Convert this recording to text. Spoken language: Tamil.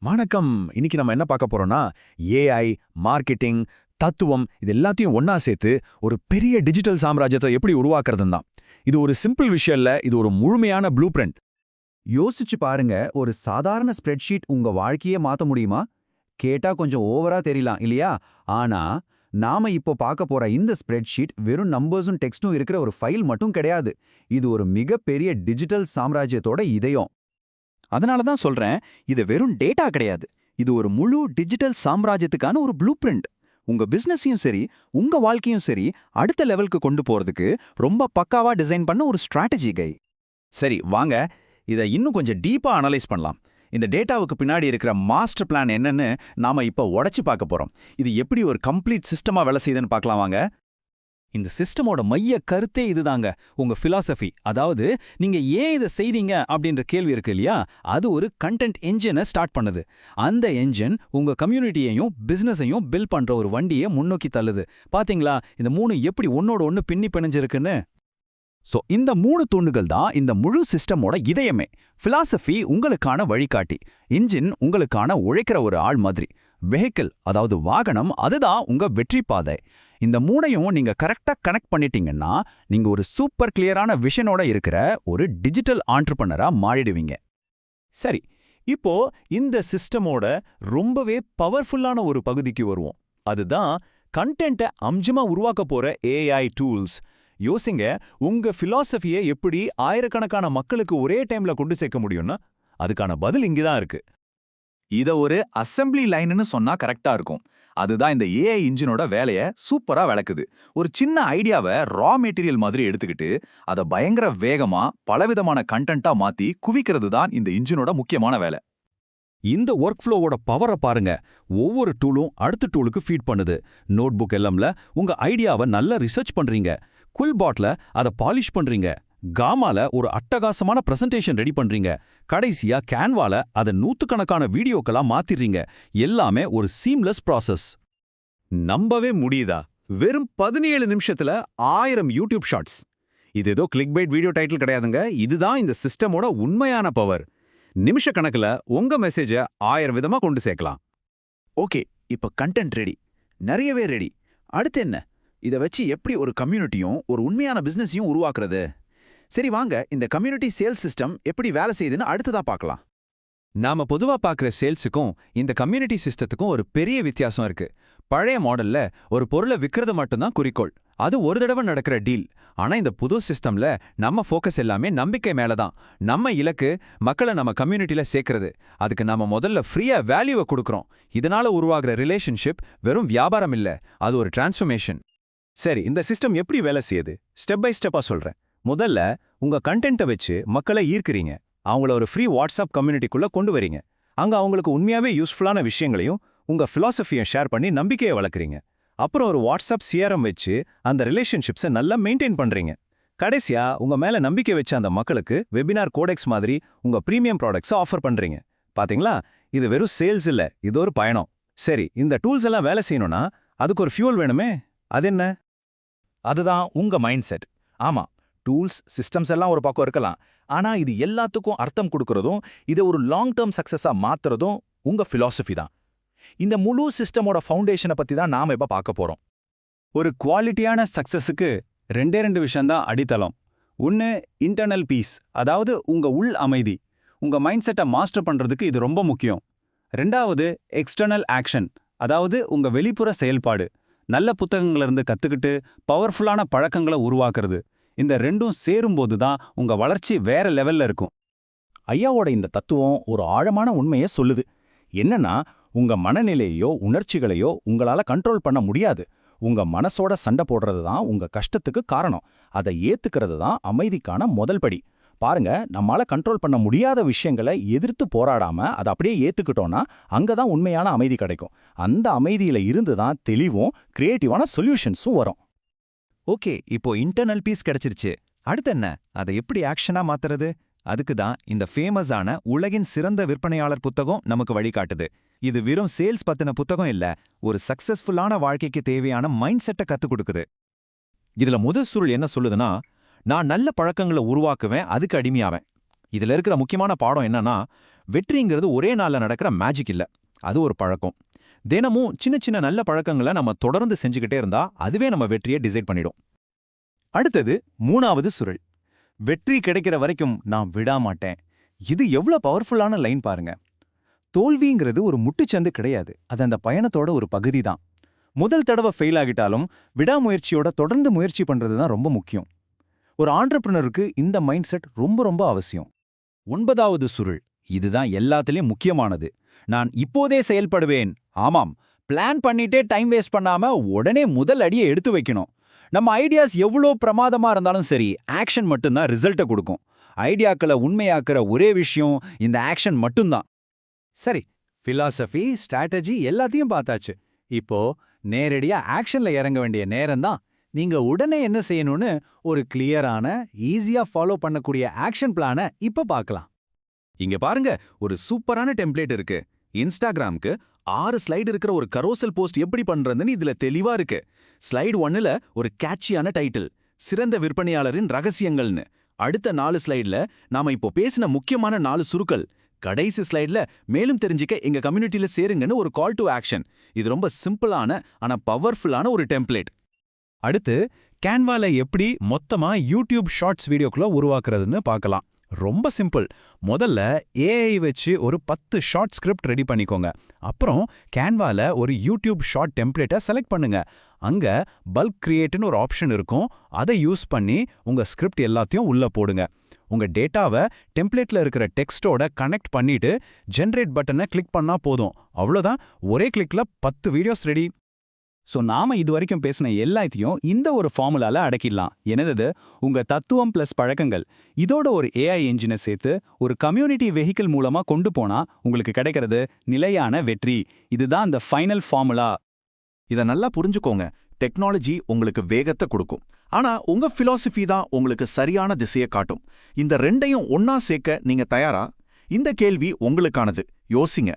வணக்கம். இன்னைக்கு நம்ம என்ன பார்க்க போறோம்னா, ஏஐ, மார்க்கெட்டிங், தத்துவம் இது எல்லாத்தையும் ஒண்ணா சேர்த்து ஒரு பெரிய டிஜிட்டல் சாம்ராஜ்யத்தை எப்படி உருவாக்குறதுன்னு தான். இது ஒரு சிம்பிள் விஷயம் இல்ல, இது ஒரு முழுமையான ப்ளூ பிரிண்ட். யோசிச்சு பாருங்க, ஒரு சாதாரண ஸ்ப்ரெட்ஷீட் உங்க வாழ்க்கையே மாத்த முடியுமா? கேட்டா கொஞ்சம் ஓவரா தெரியலாம் இல்லையா? ஆனா நாம இப்போ பார்க்க போற இந்த ஸ்ப்ரெட்ஷீட் வெறும் நம்பர்ஸும் டெக்ஸ்டும் இருக்கிற ஒரு ஃபைல் மட்டும் கிடையாது. இது ஒரு மிகப்பெரிய டிஜிட்டல் சாம்ராஜ்யத்தோட இதயம். அதனால தான் சொல்றேன், இது வெறும் டேட்டா கிடையாது. இது ஒரு முழு டிஜிட்டல் சாம்ராஜ்யத்துக்கான ஒரு ப்ளூ பிரிண்ட். உங்க பிசினஸையும் சரி, உங்க வாழ்க்கையும் சரி, அடுத்த லெவலுக்கு கொண்டு போறதுக்கு ரொம்ப பக்காவா டிசைன் பண்ண ஒரு ஸ்ட்ராட்டஜி கை. சரி வாங்க, இதை இன்னும் கொஞ்சம் டீப்பா அனலைஸ் பண்ணலாம். இந்த டேட்டாவுக்கு பின்னாடி இருக்கிற மாஸ்டர் பிளான் என்னன்னு நாம இப்போ உடைச்சு பார்க்க போறோம். இது எப்படி ஒரு கம்ப்ளீட் சிஸ்டமா வேலை செய்யுதுன்னு பார்க்கலாம் வாங்க. இந்த சிஸ்டமோட மைய கருத்தே இதுதாங்க, உங்க பிலாசபி. அதாவது நீங்க ஏன் இதை செய்றீங்க அப்படின்ற கேள்வி இருக்கு இல்லையா, அது ஒரு கண்டென்ட் என்ஜினை ஸ்டார்ட் பண்ணுது. அந்த என்ஜின் உங்க கம்யூனிட்டியையும் பிசினஸையும் பில்ட் பண்ற ஒரு வண்டியை முன்னோக்கி தள்ளுது. பாத்தீங்களா இந்த மூணு எப்படி ஒன்னோட ஒன்னு பின்னி பிணைஞ்சிருக்குன்னு. சோ இந்த மூணு தூண்டுகள் தான் இந்த முழு சிஸ்டமோட இதயமே. பிலாசபி உங்களுக்கான வழிகாட்டி, இன்ஜின் உங்களுக்கான உழைக்கிற ஒரு ஆள் மாதிரி, வெஹிக்கிள் அதாவது வாகனம் அதுதான் உங்க வெற்றி பாதை. இந்த மூணையும் நீங்க கரெக்டா கனெக்ட் பண்ணிட்டீங்கன்னா நீங்க ஒரு சூப்பர் கிளியரான விஷனோட இருக்கிற ஒரு டிஜிட்டல் ஆண்டர்பிரனரா மாறிடுவீங்க. சரி, இப்போ இந்த சிஸ்டமோட ரொம்பவே பவர்ஃபுல்லான ஒரு பகுதிக்கு வருவோம். அதுதான் கண்டென்ட்டை அம்சமா உருவாக்க போற ஏஐ டூல்ஸ். யோசிங்க, உங்க பிலாசபியை எப்படி ஆயிரக்கணக்கான மக்களுக்கு ஒரே டைம்ல கொண்டு சேர்க்க முடியும்னா அதுக்கான பதில் இங்கதான் இருக்கு. இத ஒரு அசெம்பிளி லைன்னு சொன்னா கரெக்டா இருக்கும். அதுதான் இந்த ஏஐ இன்ஜினோட வேலையை சூப்பரா விளக்குது. ஒரு சின்ன ஐடியாவை ரா மெட்டீரியல் மாதிரி எடுத்துக்கிட்டு அதை பயங்கர வேகமா பலவிதமான கண்டென்ட்டா மாத்தி குவிக்கிறது தான் இந்த இன்ஜினோட முக்கியமான வேலை. இந்த ஒர்க் ஃப்ளோவோட பவரை பாருங்க. ஒவ்வொரு டூலும் அடுத்த டூலுக்கு ஃபீட் பண்ணுது. நோட் புக் எல்லாம்ல உங்க ஐடியாவை நல்லா ரிசர்ச் பண்றீங்க. குல்பாட்ல அதை பாலிஷ் பண்றீங்க. காமால ஒரு அட்டகாசமான பிரசன்டேஷன் ரெடி பண்றீங்க. கடைசியா கேன்வால அதை நூத்துக்கணக்கான வீடியோக்களா மாத்திடுறீங்க. எல்லாமே ஒரு சீம்லெஸ் ப்ராசஸ். நம்பவே முடியுதா? வெறும் 17 நிமிஷத்துல 1000 யூடியூப் ஷார்ட்ஸ். இது ஏதோ கிளிக் பைட் வீடியோ டைட்டில் கிடையாதுங்க. இதுதான் இந்த சிஸ்டமோட உண்மையான பவர். நிமிஷ கணக்குல உங்க மெசேஜை 1000 விதமா கொண்டு சேர்க்கலாம். ஓகே, இப்ப கண்டென்ட் ரெடி, நிறையவே ரெடி. அடுத்து என்ன? இதை வச்சு எப்படி ஒரு கம்யூனிட்டியும் ஒரு உண்மையான பிசினஸையும் உருவாக்குறது? சரி வாங்க, இந்த கம்யூனிட்டி சேல்ஸ் சிஸ்டம் எப்படி வேலை செய்யுதுன்னு அடுத்ததா பார்க்கலாம். நாம பொதுவா பார்க்குற சேல்ஸுக்கும் இந்த கம்யூனிட்டி சிஸ்டத்துக்கும் ஒரு பெரிய வித்தியாசம் இருக்கு. பழைய மாடல்ல ஒரு பொருளை விற்கிறது மட்டும்தான் குறிக்கோள். அது ஒரு தடவை நடக்கிற டீல். ஆனா இந்த புது சிஸ்டம்ல நம்ம ஃபோக்கஸ் எல்லாமே நம்பிக்கை மேலதான். நம்ம இலக்கு மக்களை நம்ம கம்யூனிட்டியில சேர்க்கறது. அதுக்கு நாம முதல்ல ஃப்ரீயா வேல்யூவை கொடுக்கறோம். இதனால உருவாகிற ரிலேஷன்ஷிப் வெறும் வியாபாரம் இல்ல, அது ஒரு டிரான்ஸ்ஃபர்மேஷன். சரி, இந்த சிஸ்டம் எப்படி வேலை செய்யுது ஸ்டெப் பை ஸ்டெப்பா சொல்றேன். முதல்ல உங்க கண்டென்ட்டை வச்சு மக்களை ஈர்க்கிறீங்க. அவங்கள ஒரு ஃப்ரீ வாட்ஸ்அப் கம்யூனிட்டிக்குள்ள கொண்டு வரீங்க. அங்க அவங்களுக்கு உண்மையாவே யூஸ்ஃபுல்லான விஷயங்களையும் உங்க பிலாசபியை ஷேர் பண்ணி நம்பிக்கையை வளர்க்குறீங்க. அப்புறம் ஒரு வாட்ஸ்அப் சிஆர்எம் வச்சு அந்த ரிலேஷன்ஷிப்ஸை நல்லா மெயின்டைன் பண்றீங்க. கடைசியா உங்க மேல நம்பிக்கை வச்ச அந்த மக்களுக்கு வெபினார் கோடெக்ஸ் மாதிரி உங்க பிரீமியம் ப்ராடக்ட்ஸை ஆஃபர் பண்றீங்க. பாத்தீங்களா, இது வெறும் சேல்ஸ் இல்ல, இது ஒரு பயணம். சரி, இந்த டூல்ஸ் எல்லாம் வேலை செய்யணும்னா அதுக்கு ஒரு ஃபியூல் வேணுமே. அது என்ன? அதுதான் உங்க மைண்ட் செட். ஆமா, டூல்ஸ் சிஸ்டம்ஸ் எல்லாம் ஒரு பக்கம் இருக்கலாம். ஆனா இது எல்லாத்துக்கும் அர்த்தம் கொடுக்கறதும் இதை ஒரு லாங் டேர்ம் சக்சஸா மாத்துறதும் உங்க பிலாசபி தான். இந்த முழு சிஸ்டமோட ஃபவுண்டேஷனை பத்தி தான் நாம இப்ப பார்க்க போறோம். ஒரு குவாலிட்டியான சக்சஸுக்கு ரெண்டு விஷயம்தான் அடித்தளம். ஒன்னு இன்டர்னல் பீஸ், அதாவது உங்க உள் அமைதி. உங்க மைண்ட் செட்டை மாஸ்டர் பண்றதுக்கு இது ரொம்ப முக்கியம். ரெண்டாவது எக்ஸ்டர்னல் ஆக்ஷன், அதாவது உங்க வெளிப்புற செயல்பாடு. நல்ல புத்தகங்களிலிருந்து கத்துக்கிட்டு பவர்ஃபுல்லான பழக்கங்களை உருவாக்குறது. இந்த ரெண்டும் சேரும்போது தான் உங்க வளர்ச்சி வேற லெவல்ல இருக்கும். ஐயாவோட இந்த தத்துவம் ஒரு ஆழமான உண்மையை சொல்லுது. என்னன்னா, உங்க மனநிலையோ உணர்ச்சிகளையோ உங்களால கண்ட்ரோல் பண்ண முடியாது. உங்க மனசோட சண்டை போடுறது தான் உங்க கஷ்டத்துக்கு காரணம். அதை ஏத்துக்கிறது தான் அமைதிக்கான முதல் படி. பாருங்க, நம்மால கண்ட்ரோல் பண்ண முடியாத விஷயங்களை எதிர்த்து போராடாம அதை அப்படியே ஏத்துக்கிட்டோம்னா அங்கதான் உண்மையான அமைதி கிடைக்கும். அந்த அமைதியில இருந்து தான் தெளிவும் கிரியேட்டிவான சொல்யூஷன்ஸும் வரும். ஓகே, இப்போ இன்டர்னல் பீஸ் கிடைச்சிருச்சு. அடுத்து என்ன? அதை எப்படி ஆக்ஷனா மாத்துறது? அதுக்கு தான் இந்த ஃபேமஸான உலகின் சிறந்த விற்பனையாளர் புத்தகம் நமக்கு வழிகாட்டுது. இது வெறும் சேல்ஸ் பத்தின புத்தகம் இல்ல, ஒரு சக்சஸ்ஃபுல்லான வாழ்க்கைக்கு தேவையான மைண்ட் செட்டை கத்துக் கொடுக்குது. இதுல முதல் சுருள் என்ன சொல்லுதுன்னா, நான் நல்ல பழக்கங்களை உருவாக்குவேன், அதுக்கு அடிமையாவேன். இதுல இருக்கிற முக்கியமான பாடம் என்னன்னா, வெற்றிங்கிறது ஒரே நாள்ல நடக்கிற மேஜிக் இல்ல, அது ஒரு பழக்கம். தினமும் சின்ன சின்ன நல்ல பழக்கங்களை நம்ம தொடர்ந்து செஞ்சுக்கிட்டே இருந்தா அதுவே நம்ம வெற்றியை டிசைட் பண்ணிடும். அடுத்தது 3வது சுருள். வெற்றி கிடைக்கிற வரைக்கும் நான் விடாமாட்டேன். இது எவ்வளவு பவர்ஃபுல்லான லைன் பாருங்க. தோல்விங்கிறது ஒரு முட்டுச்சந்து கிடையாது, அது அந்த பயணத்தோட ஒரு பகுதி தான். முதல் தடவை ஃபெயில் ஆகிட்டாலும் விடாமுயற்சியோட தொடர்ந்து முயற்சி பண்றது தான் ரொம்ப முக்கியம். ஒரு ஆண்டர்பிரினருக்கு இந்த மைண்ட் செட் ரொம்ப ரொம்ப அவசியம். 9வது சுருள். இதுதான் எல்லாத்துலயும் முக்கியமானது. நான் இப்போதே செயல்படுவேன். ஆமாம், பிளான் பண்ணிட்டே டைம் வேஸ்ட் பண்ணாம உடனே முதல் அடியை எடுத்து வைக்கணும். நம்ம ஐடியாஸ் எவ்வளோ பிரமாதமா இருந்தாலும் சரி, ஆக்ஷன் மட்டும்தான் ரிசல்ட்டை கொடுக்கும். ஐடியாக்களை உண்மையாக்குற ஒரே விஷயம் இந்த ஆக்ஷன் மட்டும்தான். சரி, ஃபிலாசபி, ஸ்ட்ராட்டஜி எல்லாத்தையும் பார்த்தாச்சு. இப்போ நேரடியா ஆக்ஷன்ல இறங்க வேண்டிய நேரம்தான். நீங்க உடனே என்ன செய்யணும்னு ஒரு கிளியரான, ஈஸியா ஃபாலோ பண்ணக்கூடிய ஆக்ஷன் பிளானை இப்ப பார்க்கலாம். இங்க பாருங்க, ஒரு சூப்பரான டெம்ப்ளேட் இருக்கு. இன்ஸ்டாகிராம்க்கு 6 ஸ்லைடு இருக்கிற ஒரு கரோசல் போஸ்ட் எப்படி பண்றதுன்னு இதுல தெளிவா இருக்கு. ஸ்லைடு 1ல ஒரு கேட்சியான டைட்டில், சிறந்த விற்பனையாளரின் ரகசியங்கள்னு. அடுத்த 4 ஸ்லைட்ல நாம இப்போ பேசின முக்கியமான 4 சுருக்கள். கடைசி ஸ்லைட்ல மேலும் தெரிஞ்சுக்க எங்க கம்யூனிட்டியில சேருங்கன்னு ஒரு கால் டு ஆக்ஷன். இது ரொம்ப சிம்பிளான ஆனா பவர்ஃபுல்லான ஒரு டெம்ப்ளேட். அடுத்து கேன்வால எப்படி மொத்தமா யூடியூப் ஷார்ட்ஸ் வீடியோக்குள்ள உருவாக்குறதுன்னு பார்க்கலாம். ரொம்ப சிம்பிள். முதல்ல ஏஐ வச்சு ஒரு 10 ஷார்ட் ஸ்கிரிப்ட் ரெடி பண்ணிக்கோங்க. அப்புறம் கேன்வால ஒரு யூடியூப் ஷார்ட் டெம்ப்ளேட்டை செலக்ட் பண்ணுங்க. அங்க பல்க் கிரியேட்னு ஒரு ஆப்ஷன் இருக்கும். அதை யூஸ் பண்ணி உங்க ஸ்கிரிப்ட் எல்லாத்தையும் உள்ள போடுங்க. உங்க டேட்டாவை டெம்ப்ளேட்ல இருக்கிற டெக்ஸ்டோட கனெக்ட் பண்ணிட்டு ஜென்ரேட் பட்டனை கிளிக் பண்ணா போதும். அவ்வளோதான், ஒரே கிளிக்ல 10 வீடியோஸ் ரெடி. ஸோ நாம இது வரைக்கும் பேசின எல்லாத்தையும் இந்த ஒரு ஃபார்முலால அடக்கிடலாம். என்னது? உங்க தத்துவம் பிளஸ் பழக்கங்கள். இதோட ஒரு ஏஐ என்ஜினை சேர்த்து ஒரு கம்யூனிட்டி வெஹிக்கிள் மூலமா கொண்டு போனா உங்களுக்கு கிடைக்கிறது நிலையான வெற்றி. இதுதான் அந்த ஃபைனல் ஃபார்முலா. இதை நல்லா புரிஞ்சுக்கோங்க. டெக்னாலஜி உங்களுக்கு வேகத்தை கொடுக்கும், ஆனா உங்க பிலாசபி தான் உங்களுக்கு சரியான திசையை காட்டும். இந்த ரெண்டையும் ஒன்னா சேர்க்க நீங்க தயாரா? இந்த கேள்வி உங்களுக்கானது. யோசிங்க.